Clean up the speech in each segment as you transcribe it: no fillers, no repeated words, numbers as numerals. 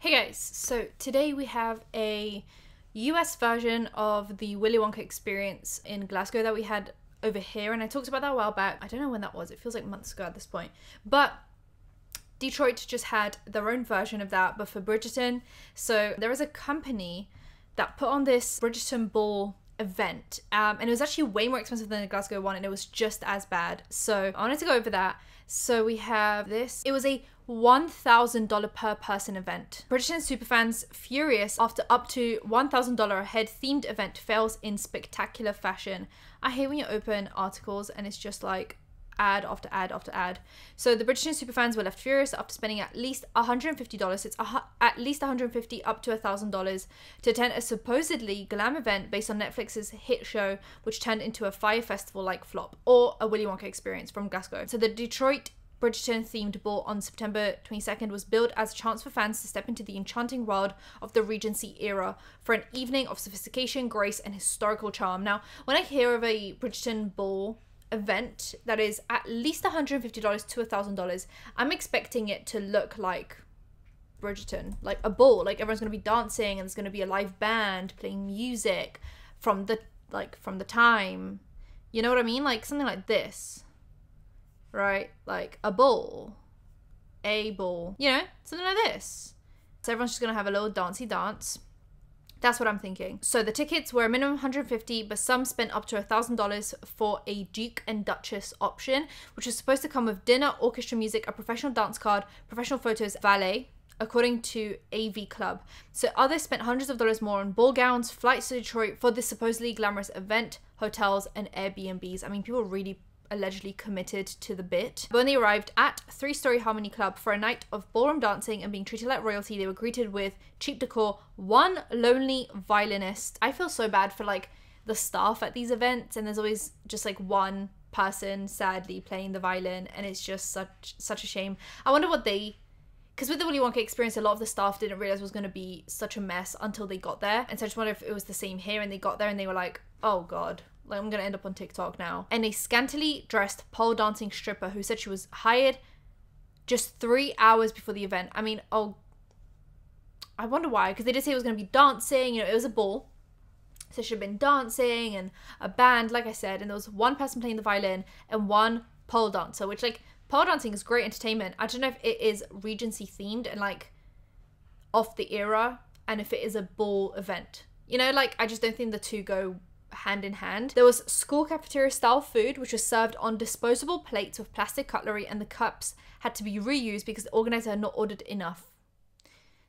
Hey guys, so today we have a US version of the Willy Wonka experience in Glasgow that we had over here, and I talked about that a while back. I don't know when that was, it feels like months ago at this point, but Detroit just had their own version of that, but for Bridgerton. So there is a company that put on this Bridgerton Ball event, and it was actually way more expensive than the Glasgow one, and it was just as bad. So I wanted to go over that. So we have this. It was a $1,000 per person event. Bridgerton superfans furious after up to $1,000 a head themed event fails in spectacular fashion. I hate when you open articles and it's just like ad after ad after ad. So the Bridgerton superfans were left furious after spending at least $150, it's at least $150 up to $1,000 to attend a supposedly glam event based on Netflix's hit show, which turned into a Fire Festival-like flop, or a Willy Wonka experience from Glasgow. So the Detroit Bridgerton themed ball on September 22nd was billed as a chance for fans to step into the enchanting world of the Regency era for an evening of sophistication, grace, and historical charm. Now, when I hear of a Bridgerton ball event that is at least $150 to $1,000, I'm expecting it to look like Bridgerton, like a ball, like everyone's going to be dancing and there's going to be a live band playing music from the time, you know what I mean, like something like this, right? Like a ball, you know, something like this. So everyone's just going to have a little dancey dance. That's what I'm thinking. So the tickets were a minimum $150, but some spent up to $1,000 for a Duke and Duchess option, which was supposed to come with dinner, orchestra music, a professional dance card, professional photos, valet, according to AV Club. So others spent hundreds of dollars more on ball gowns, flights to Detroit for this supposedly glamorous event, hotels, and Airbnbs. I mean, people really allegedly committed to the bit. But when they arrived at 3-story Harmony Club for a night of ballroom dancing and being treated like royalty, they were greeted with cheap decor, one lonely violinist. I feel so bad for like the staff at these events, and there's always just like one person sadly playing the violin, and it's just such a shame. I wonder what because with the Willy Wonka experience, a lot of the staff didn't realize it was going to be such a mess until they got there, and so I just wonder if it was the same here and they got there and they were like, oh god, like I'm gonna end up on TikTok now. And a scantily dressed pole dancing stripper who said she was hired just 3 hours before the event. I mean, oh, I wonder why, because they did say it was gonna be dancing, you know, it was a ball, so it should have been dancing and a band, like I said, and there was one person playing the violin and one pole dancer, which, like, pole dancing is great entertainment. I don't know if it is Regency themed and like off the era, and if it is a ball event, you know, like I just don't think the two go hand in hand. There was school cafeteria style food, which was served on disposable plates with plastic cutlery, and the cups had to be reused because the organizer had not ordered enough.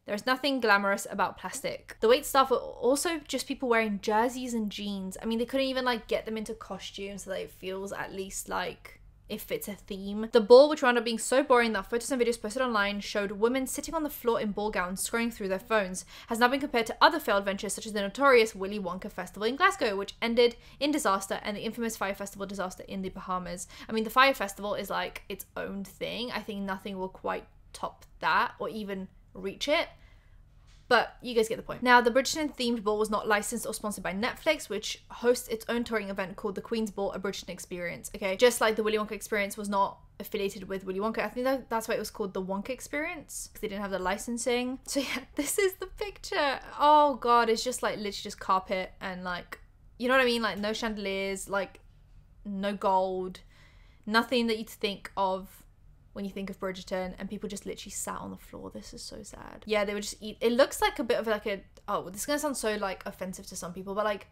There is nothing glamorous about plastic. The wait staff were also just people wearing jerseys and jeans. I mean, they couldn't even like get them into costumes so that it feels at least like it fits a theme. The ball, which wound up being so boring that photos and videos posted online showed women sitting on the floor in ball gowns scrolling through their phones, has now been compared to other failed ventures such as the notorious Willy Wonka Festival in Glasgow, which ended in disaster, and the infamous Fire Festival disaster in the Bahamas. I mean, the Fire Festival is like its own thing. I think nothing will quite top that or even reach it. But you guys get the point. Now, the Bridgerton themed ball was not licensed or sponsored by Netflix, which hosts its own touring event called the Queen's Ball, a Bridgerton experience. Okay, just like the Willy Wonka experience was not affiliated with Willy Wonka. I think that's why it was called the Wonka experience, because they didn't have the licensing. So yeah, this is the picture. Oh god, it's just like literally just carpet and like, you know what I mean? Like no chandeliers, like no gold, nothing that you'd think of when you think of Bridgerton, and people just literally sat on the floor. This is so sad. Yeah, they would just eat. It looks like a bit of like a, oh, this is gonna sound so like offensive to some people, but like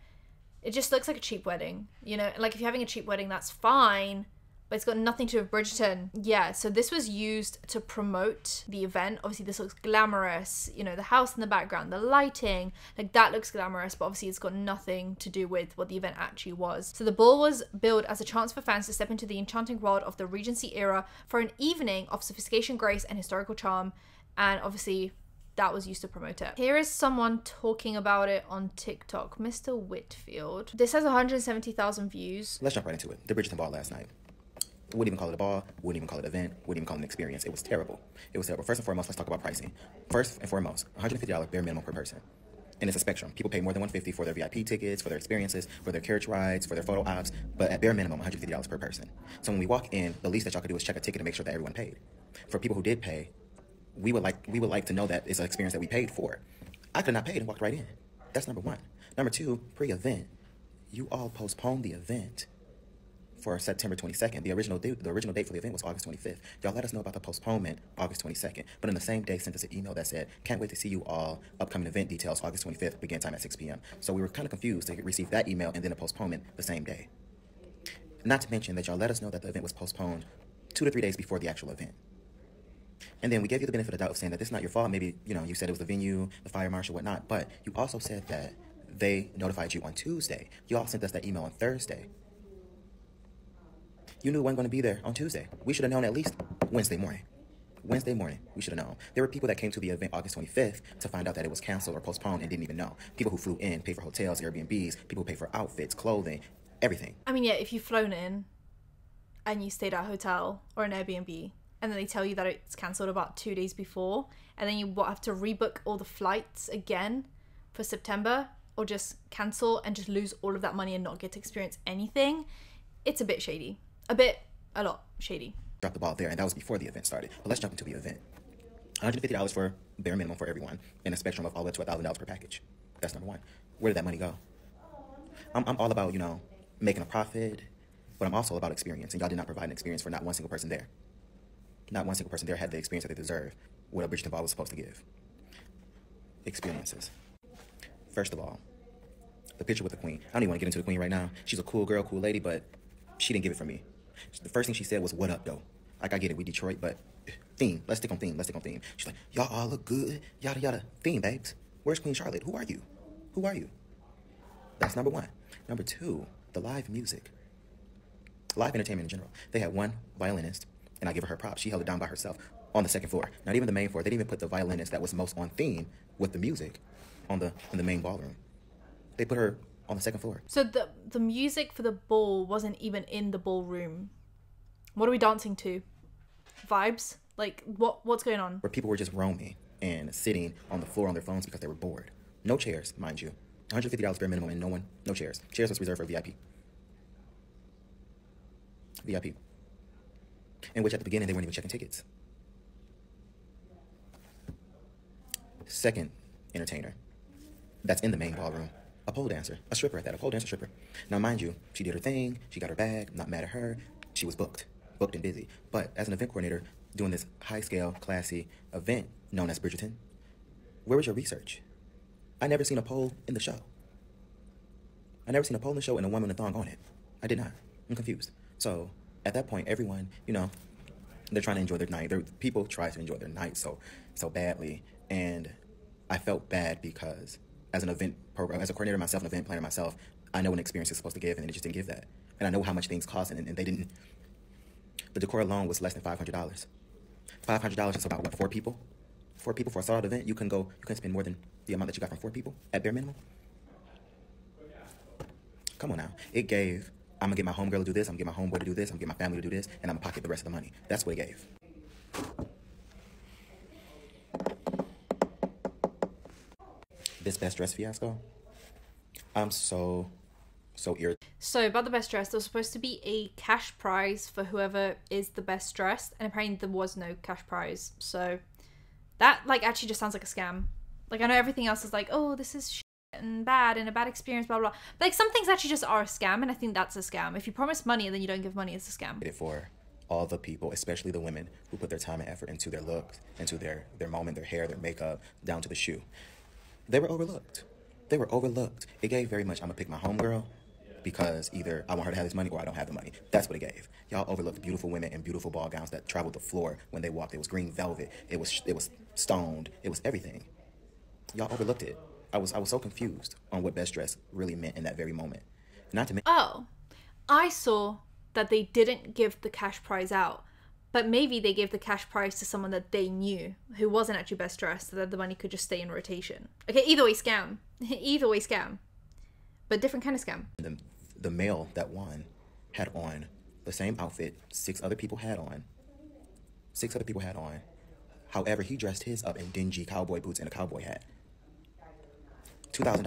it just looks like a cheap wedding, you know? Like if you're having a cheap wedding, that's fine, but it's got nothing to do with Bridgerton. Yeah, so this was used to promote the event. Obviously this looks glamorous, you know, the house in the background, the lighting, like that looks glamorous, but obviously it's got nothing to do with what the event actually was. So the ball was billed as a chance for fans to step into the enchanting world of the Regency era for an evening of sophistication, grace, and historical charm, and obviously that was used to promote it. Here is someone talking about it on TikTok, Mr. Whitfield. This has 170,000 views. Let's jump right into it. The Bridgerton Ball last night. Wouldn't even call it a ball, wouldn't even call it an event, wouldn't even call it an experience. It was terrible. It was terrible. First and foremost, let's talk about pricing. First and foremost, $150 bare minimum per person. And it's a spectrum. People pay more than $150 for their VIP tickets, for their experiences, for their carriage rides, for their photo ops, but at bare minimum, $150 per person. So when we walk in, the least that y'all could do is check a ticket to make sure that everyone paid. For people who did pay, we would like to know that it's an experience that we paid for. I could not pay and walked right in. That's number one. Number two, pre-event, you all postponed the event for September 22nd. The original date for the event was August 25th. Y'all let us know about the postponement August 22nd, but in the same day sent us an email that said, can't wait to see you all, upcoming event details, August 25th, begin time at 6 p.m. So we were kind of confused to receive that email and then a postponement the same day. Not to mention that y'all let us know that the event was postponed 2 to 3 days before the actual event. And then we gave you the benefit of the doubt of saying that this is not your fault. Maybe, you said it was the venue, the fire marshal, whatnot, but you also said that they notified you on Tuesday. You all sent us that email on Thursday. You knew we weren't going to be there on Tuesday. We should have known at least Wednesday morning. Wednesday morning, we should have known. There were people that came to the event August 25th to find out that it was canceled or postponed and didn't even know. People who flew in, paid for hotels, Airbnbs, people who paid for outfits, clothing, everything. I mean, yeah, if you've flown in and you stayed at a hotel or an Airbnb and then they tell you that it's cancelled about 2 days before and then you have to rebook all the flights again for September or just cancel and just lose all of that money and not get to experience anything, it's a bit shady. A lot shady. Dropped the ball there, and that was before the event started. But let's jump into the event. $150 for bare minimum for everyone, and a spectrum of all the way to $1,000 per package. That's number one. Where did that money go? I'm all about, making a profit, but I'm also about experience, and y'all did not provide an experience for not one single person there. Not one single person there had the experience that they deserve, what a Bridgerton Ball was supposed to give. Experiences. First of all, the picture with the queen. I don't even want to get into the queen right now. She's a cool girl, cool lady, but she didn't give it for me. The first thing she said was, what up, though? Like, I get it, we Detroit, but theme. Let's stick on theme. She's like, y'all all look good, yada, yada. Theme, babes. Where's Queen Charlotte? Who are you? That's number one. Number two, the live music. Live entertainment in general. They had one violinist, and I give her props. She held it down by herself on the second floor. Not even the main floor. They didn't even put the violinist that was most on theme with the music in the main ballroom. They put her on the second floor. So the music for the ball wasn't even in the ballroom. What are we dancing to? Vibes? Like, what's going on? Where people were just roaming and sitting on the floor on their phones because they were bored. No chairs, mind you. $150 bare minimum and no chairs. Chairs was reserved for VIP. VIP. In which at the beginning they weren't even checking tickets. Second entertainer. That's in the main ballroom. A pole dancer, a stripper at that, a pole dancer stripper. Now, mind you, she did her thing, she got her bag, not mad at her, she was booked and busy. But as an event coordinator, doing this high-scale, classy event known as Bridgerton, where was your research? I never seen a pole in the show. I never seen a pole in the show and a woman with a thong on it. I did not. I'm confused. So, at that point, everyone, they're trying to enjoy their night. People try to enjoy their night so badly, and I felt bad because as an event program, as a coordinator myself, an event planner myself, I know what an experience is supposed to give, and it just didn't give that. And I know how much things cost, and they didn't. The decor alone was less than $500. $500 is about, what, 4 people? 4 people for a sold-out event? You can spend more than the amount that you got from 4 people at bare minimum? Come on now. It gave, I'm going to get my homegirl to do this, I'm going to get my homeboy to do this, I'm going to get my family to do this, and I'm going to pocket the rest of the money. That's what it gave. This best dress fiasco, I'm so irritated. So about the best dress, there was supposed to be a cash prize for whoever is the best dressed, and apparently there was no cash prize. So that actually just sounds like a scam. I know everything else is oh, this is shit and bad and a bad experience, blah blah blah. But some things actually just are a scam, and I think that's a scam. If you promise money and then you don't give money, it's a scam. For all the people, especially the women who put their time and effort into their looks, into their moment, their hair, their makeup, down to the shoe. They were overlooked. It gave very much, I'm going to pick my homegirl because either I want her to have this money or I don't have the money. That's what it gave. Y'all overlooked beautiful women in beautiful ball gowns that traveled the floor when they walked. It was green velvet. It was stoned. It was everything. Y'all overlooked it. I was so confused on what best dress really meant in that very moment. Not to mention... Oh, I saw that they didn't give the cash prize out. But maybe they gave the cash prize to someone that they knew who wasn't actually best dressed so that the money could just stay in rotation. Okay, either way, scam. Either way, scam. But different kind of scam. The male that won had on the same outfit 6 other people had on. However, he dressed his up in dingy cowboy boots and a cowboy hat. $2,000.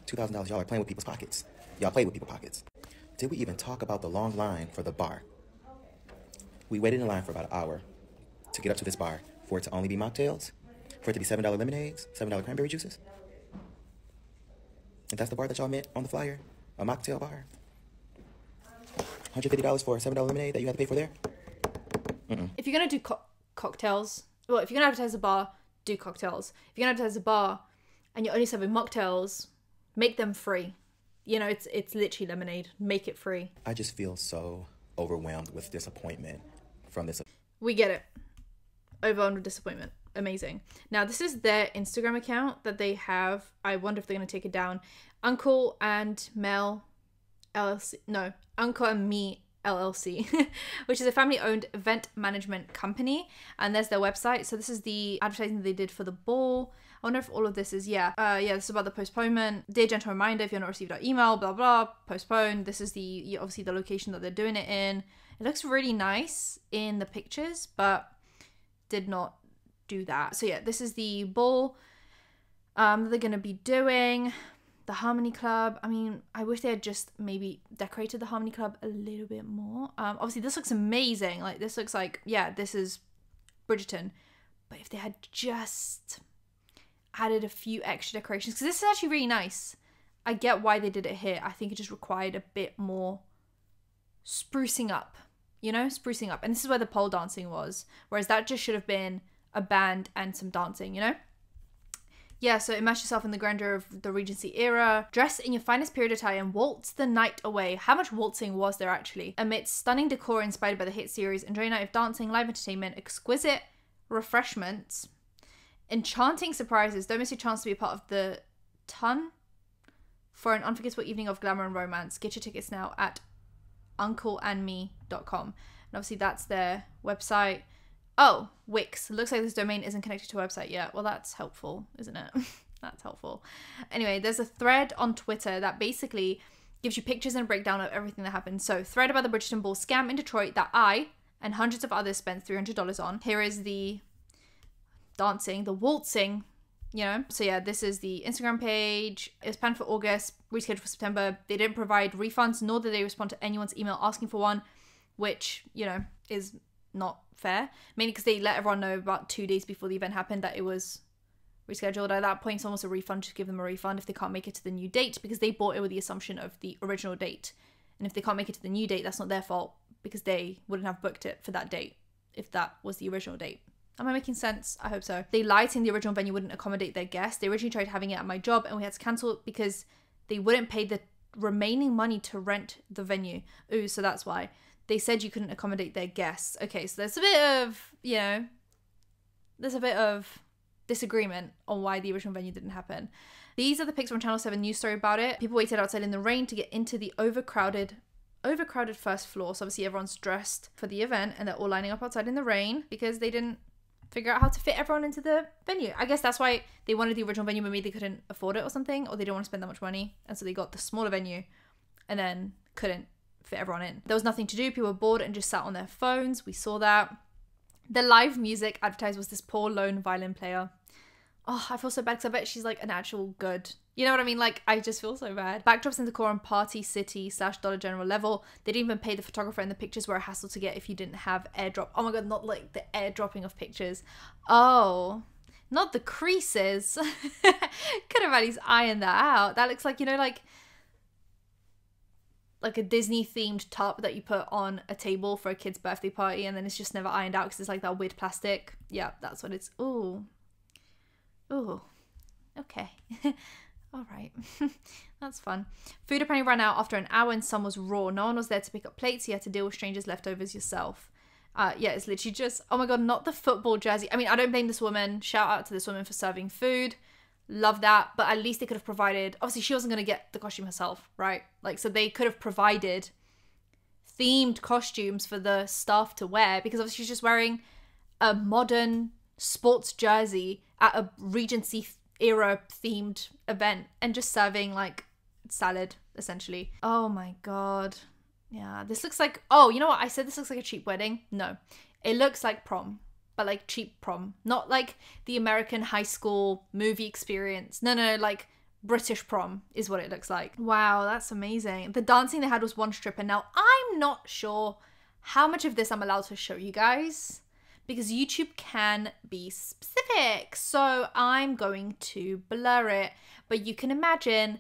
$2,000. Y'all are playing with people's pockets. Y'all play with people's pockets. Did we even talk about the long line for the bar? We waited in line for about an hour to get up to this bar for it to only be mocktails, for it to be $7 lemonades, $7 cranberry juices. If that's the bar that y'all meant on the flyer, a mocktail bar. $150 for a $7 lemonade that you have to pay for there? If you're going to do cocktails, well, if you're going to advertise a bar, do cocktails. If you're going to advertise a bar and you're only serving mocktails, make them free. You know, it's literally lemonade. Make it free. I just feel so overwhelmed with disappointment from this. We get it. Overwhelmed with disappointment. Amazing. Now, this is their Instagram account that they have. I wonder if they're going to take it down. Uncle and Mel LLC. No, Uncle and Me LLC, which is a family-owned event management company. And there's their website. So this is the advertising they did for the ball. I wonder if all of this is, this is about the postponement. Dear gentle reminder, if you're not received our email, blah, blah, postpone. This is obviously the location that they're doing it in. It looks really nice in the pictures, but did not do that. So yeah, this is the ball they're going to be doing. The Harmony Club. I mean, I wish they had just maybe decorated the Harmony Club a little bit more. Obviously, this looks amazing. Like, this looks like, this is Bridgerton. But if they had just added a few extra decorations, because this is actually really nice. I get why they did it here. I think it just required a bit more sprucing up. You know, sprucing up. And this is where the pole dancing was. Whereas that just should have been a band and some dancing, you know? Yeah, so immerse yourself in the grandeur of the Regency era. Dress in your finest period attire and waltz the night away. How much waltzing was there actually? Amidst stunning decor inspired by the hit series, enjoy a night of dancing, live entertainment, exquisite refreshments, enchanting surprises. Don't miss your chance to be a part of the ton for an unforgettable evening of glamour and romance. Get your tickets now at uncleandme.com. And obviously that's their website. Oh, Wix. Looks like this domain isn't connected to a website yet. Well, that's helpful, isn't it? That's helpful. Anyway, there's a thread on Twitter that basically gives you pictures and a breakdown of everything that happened. So, thread about the Bridgerton Ball scam in Detroit that I and hundreds of others spent $300 on. Here is the dancing, the waltzing, you know. So yeah, this is the Instagram page. It was planned for August, rescheduled for September. They didn't provide refunds, nor did they respond to anyone's email asking for one, which, you know, is not fair, mainly because they let everyone know about 2 days before the event happened that it was rescheduled. At that point, someone was a refund, just give them a refund if they can't make it to the new date, because they bought it with the assumption of the original date. And if they can't make it to the new date, that's not their fault, because they wouldn't have booked it for that date if that was the original date. Am I making sense? I hope so. They lied saying the original venue wouldn't accommodate their guests. They originally tried having it at my job and we had to cancel it because they wouldn't pay the remaining money to rent the venue. Ooh, so that's why. They said you couldn't accommodate their guests. Okay, so there's a bit of, there's a bit of disagreement on why the original venue didn't happen. These are the pics from Channel 7 news story about it. People waited outside in the rain to get into the overcrowded first floor. So obviously everyone's dressed for the event and they're all lining up outside in the rain because they didn't figure out how to fit everyone into the venue. I guess that's why they wanted the original venue, but maybe they couldn't afford it or something, or they didn't want to spend that much money. And so they got the smaller venue and then couldn't fit everyone in. There was nothing to do. People were bored and just sat on their phones. We saw that. The live music advertised was this poor lone violin player. Oh, I feel so bad because I bet she's like an actual good. You know what I mean? Like, I just feel so bad. Backdrops in the core on Party City / Dollar General level. They didn't even pay the photographer, and the pictures were a hassle to get if you didn't have airdrop. Oh my god, not like the airdropping of pictures. Oh, not the creases. Could have at least ironed that out. That looks like, like a Disney themed top that you put on a table for a kid's birthday party and then it's just never ironed out because it's like that weird plastic. Yeah, that's what it's. Ooh, okay. All right. That's fun. Food apparently ran out after an hour and some was raw. No one was there to pick up plates. You had to deal with strangers' leftovers yourself. Yeah, it's literally just, oh my god, not the football jersey. I mean, I don't blame this woman. Shout out to this woman for serving food. Love that. But at least they could have provided, obviously she wasn't going to get the costume herself, right? Like, so they could have provided themed costumes for the staff to wear, because obviously she's just wearing a modern sports jersey at a Regency era themed event and just serving like salad essentially. Oh my god. Yeah, this looks like, oh, you know what? I said this looks like a cheap wedding. No, it looks like prom, but like cheap prom, not like the American high school movie experience. No, like British prom is what it looks like. Wow, that's amazing. The dancing they had was one strip, and now I'm not sure how much of this I'm allowed to show you guys, because YouTube can be specific. So I'm going to blur it. But you can imagine,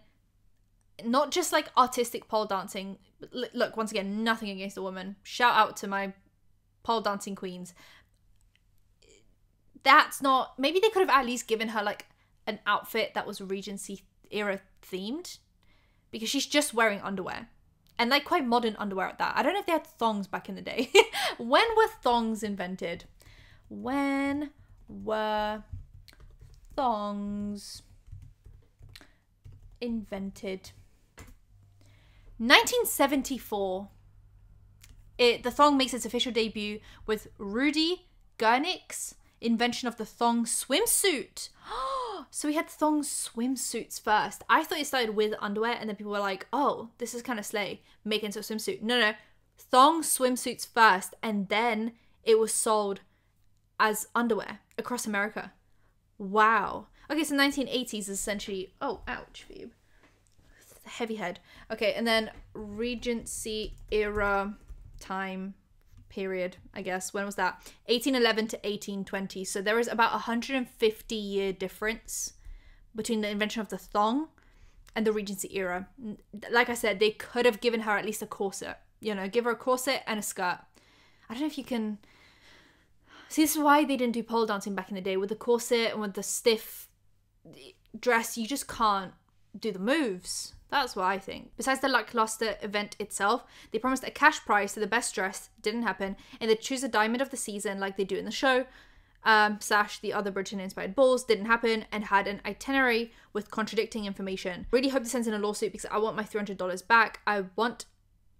not just like artistic pole dancing. Look, once again, nothing against a woman. Shout out to my pole dancing queens. That's not, maybe they could have at least given her like an outfit that was Regency era themed, because she's just wearing underwear, and like quite modern underwear at that. I don't know if they had thongs back in the day. When were thongs invented? When were thongs invented? 1974. The thong makes its official debut with Rudy Gurnick's invention of the thong swimsuit. So we had thong swimsuits first. I thought it started with underwear, and then people were like, oh, this is kind of slay, make it into a swimsuit. No. Thong swimsuits first, and then it was sold as underwear across America. Wow. Okay, so 1980s is essentially... Oh, ouch, Phoebe. Heavy head. Okay, and then Regency era time period, I guess. When was that? 1811 to 1820. So there was about 150-year difference between the invention of the thong and the Regency era. Like I said, they could have given her at least a corset. You know, give her a corset and a skirt. I don't know if you can... See, this is why they didn't do pole dancing back in the day. With the corset and with the stiff dress, you just can't do the moves. That's what I think. Besides the lackluster event itself, they promised a cash prize to the best dressed. Didn't happen. And they'd choose a diamond of the season like they do in the show. / the other Bridgerton inspired balls. Didn't happen. And had an itinerary with contradicting information. Really hope this ends in a lawsuit, because I want my $300 back. I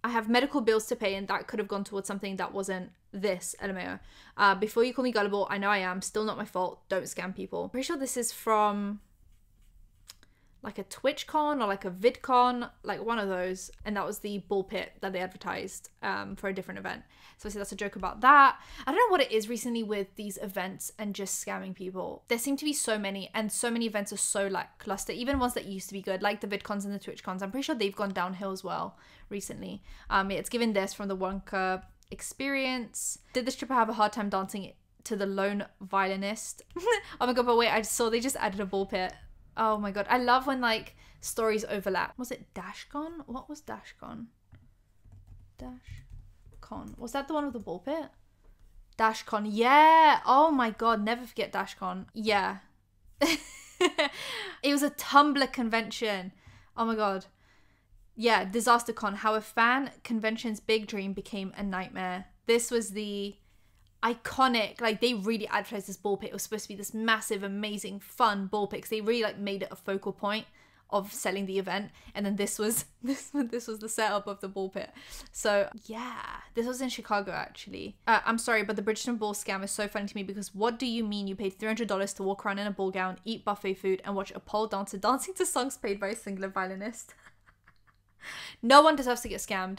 have medical bills to pay, and that could have gone towards something that wasn't this, LMAO. Before you call me gullible, I know I am. Still not my fault. Don't scam people. Pretty sure this is from like a TwitchCon or like a VidCon, like one of those. And that was the ball pit that they advertised for a different event. So obviously that's a joke about that. I don't know what it is recently with these events and just scamming people. There seem to be so many, and so many events are so lackluster. Even ones that used to be good, like the VidCons and the TwitchCons. I'm pretty sure they've gone downhill as well recently. It's given this from the Wonka experience. Did the stripper have a hard time dancing to the lone violinist? Oh my god, but wait, I saw they just added a ball pit. Oh my god, I love when like stories overlap. Was it DashCon? What was DashCon? DashCon. Was that the one with the ball pit? DashCon, yeah. Oh my god, never forget DashCon. Yeah. It was a Tumblr convention. Oh my god. Yeah, DisasterCon. How a fan convention's big dream became a nightmare. This was the iconic, like they really advertised this ball pit. It was supposed to be this massive, amazing, fun ball pit, because they really like made it a focal point of selling the event. And then this was the setup of the ball pit. So yeah, this was in Chicago actually. I'm sorry, but the Bridgerton Ball scam is so funny to me, because what do you mean you paid $300 to walk around in a ball gown, eat buffet food, and watch a pole dancer dancing to songs played by a singular violinist? No one deserves to get scammed,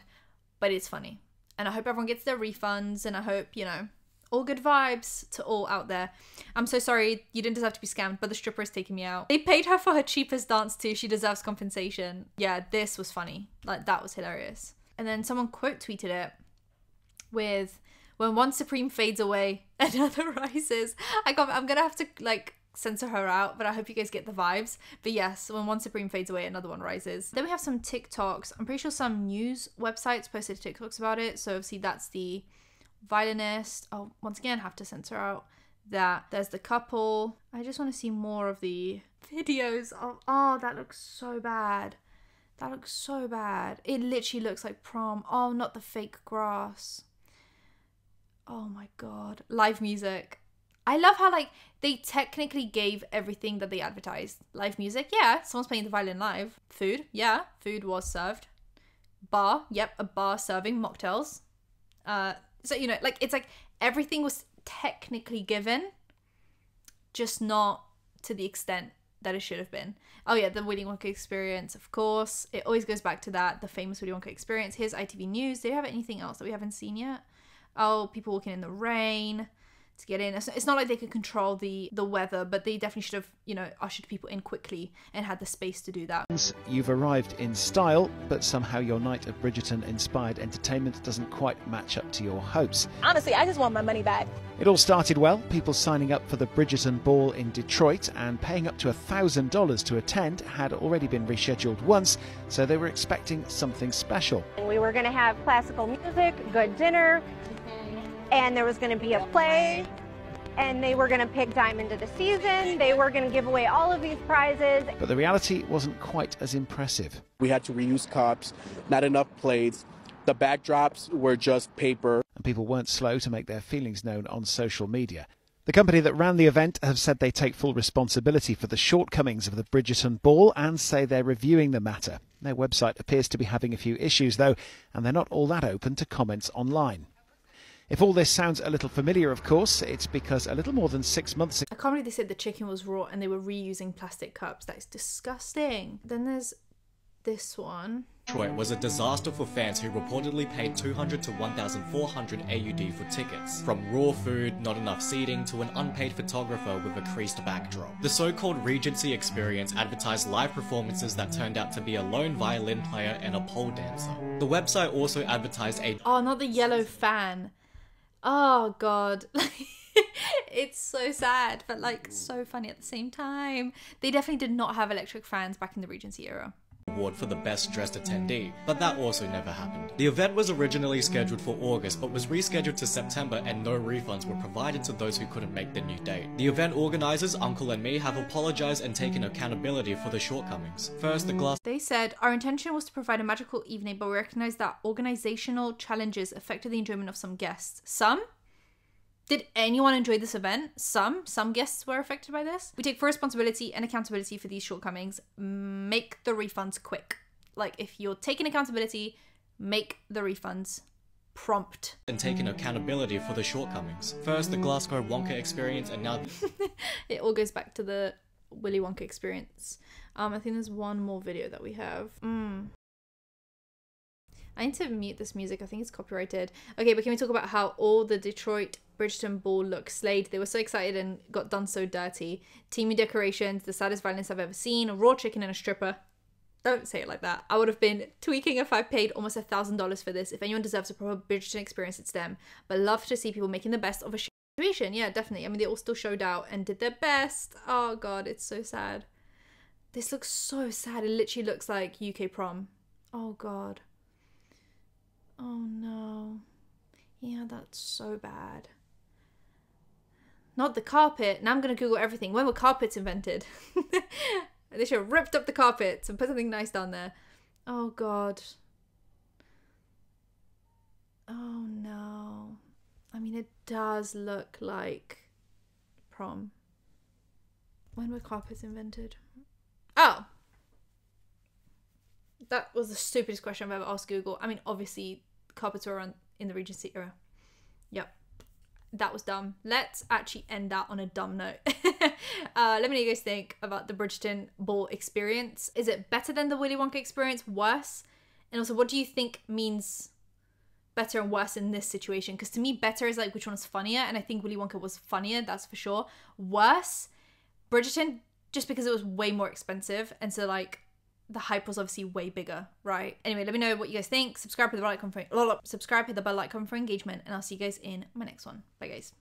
but it's funny. And I hope everyone gets their refunds, and I hope, you know, all good vibes to all out there. I'm so sorry, you didn't deserve to be scammed, but the stripper is taking me out. They paid her for her cheapest dance too. She deserves compensation. Yeah, this was funny. Like, that was hilarious. And then someone quote tweeted it with, "When one supreme fades away, another rises." I'm gonna have to like censor her out, but I hope you guys get the vibes. But yes, when one supreme fades away, another one rises. Then we have some TikToks. I'm pretty sure some news websites posted TikToks about it. So obviously that's the violinist. Oh, once again, have to censor out that. There's the couple. I just want to see more of the videos of, oh, that looks so bad. That looks so bad. It literally looks like prom. Oh, not the fake grass. Oh my god. Live music. I love how like they technically gave everything that they advertised. Live music, yeah, someone's playing the violin live. Food, yeah, food was served. Bar, yep, a bar serving mocktails. So, you know, like, it's like everything was technically given, just not to the extent that it should have been. Oh yeah, the Willy Wonka experience, of course. It always goes back to that, the famous Willy Wonka experience. Here's ITV News. Do you have anything else that we haven't seen yet? Oh, people walking in the rain. to get in. It's not like they could control the weather, but they definitely should have, you know, ushered people in quickly and had the space to do that. You've arrived in style, but somehow your night of Bridgerton-inspired entertainment doesn't quite match up to your hopes. Honestly, I just want my money back. It all started well, people signing up for the Bridgerton Ball in Detroit and paying up to $1,000 to attend had already been rescheduled once, so they were expecting something special. We were going to have classical music, good dinner, and there was going to be a play, and they were going to pick Diamond of the Season. They were going to give away all of these prizes. But the reality wasn't quite as impressive. We had to reuse cups, not enough plates. The backdrops were just paper. And people weren't slow to make their feelings known on social media. The company that ran the event have said they take full responsibility for the shortcomings of the Bridgerton Ball and say they're reviewing the matter. Their website appears to be having a few issues, though, and they're not all that open to comments online. If all this sounds a little familiar, of course, it's because a little more than 6 months ago... I can't believe they said the chicken was raw and they were reusing plastic cups. That is disgusting. Then there's this one. Detroit was a disaster for fans who reportedly paid 200 to 1,400 AUD for tickets. From raw food, not enough seating, to an unpaid photographer with a creased backdrop. The so-called Regency experience advertised live performances that turned out to be a lone violin player and a pole dancer. The website also advertised a... Oh, not the yellow fan. Oh, God. It's so sad, but like so funny at the same time. They definitely did not have electric fans back in the Regency era. Award for the best dressed attendee, but that also never happened. The event was originally scheduled for August but was rescheduled to September and no refunds were provided to those who couldn't make the new date. The event organisers, Uncle and me, have apologised and taken accountability for the shortcomings. First, the glass... They said, our intention was to provide a magical evening, but we recognise that organisational challenges affected the enjoyment of some guests. Some? Did anyone enjoy this event? Some guests were affected by this. We take full responsibility and accountability for these shortcomings. Make the refunds quick. Like, if you're taking accountability, make the refunds prompt. And taking accountability for the shortcomings. First, the Glasgow Wonka experience, and now... It all goes back to the Willy Wonka experience. I think there's one more video that we have. I need to mute this music. I think it's copyrighted. Okay, but can we talk about how all the Detroit Bridgerton Ball look slayed? They were so excited and got done so dirty. Teamy decorations, the saddest violence I've ever seen, a raw chicken and a stripper. Don't say it like that. I would have been tweaking if I paid almost $1,000 for this. If anyone deserves a proper Bridgerton experience, it's them. But love to see people making the best of a situation. Yeah, definitely. I mean, they all still showed out and did their best. Oh God, it's so sad. This looks so sad. It literally looks like UK prom. Oh God. Oh no. Yeah, that's so bad. Not the carpet. Now I'm going to Google everything. When were carpets invented? They should have ripped up the carpets and put something nice down there. Oh God. Oh no. I mean, it does look like prom. When were carpets invented? Oh. That was the stupidest question I've ever asked Google. I mean, obviously, carpets were around in the Regency era. Yep. That was dumb. Let's actually end that on a dumb note. Let me know what you guys think about the Bridgerton Ball experience. Is it better than the Willy Wonka experience? Worse? And also, what do you think means better and worse in this situation? Because to me, better is like which one is funnier, and I think Willy Wonka was funnier, that's for sure. Worse, Bridgerton, just because it was way more expensive, and so like the hype was obviously way bigger, right? Anyway, let me know what you guys think. Subscribe, hit the bell icon for engagement, and I'll see you guys in my next one. Bye guys.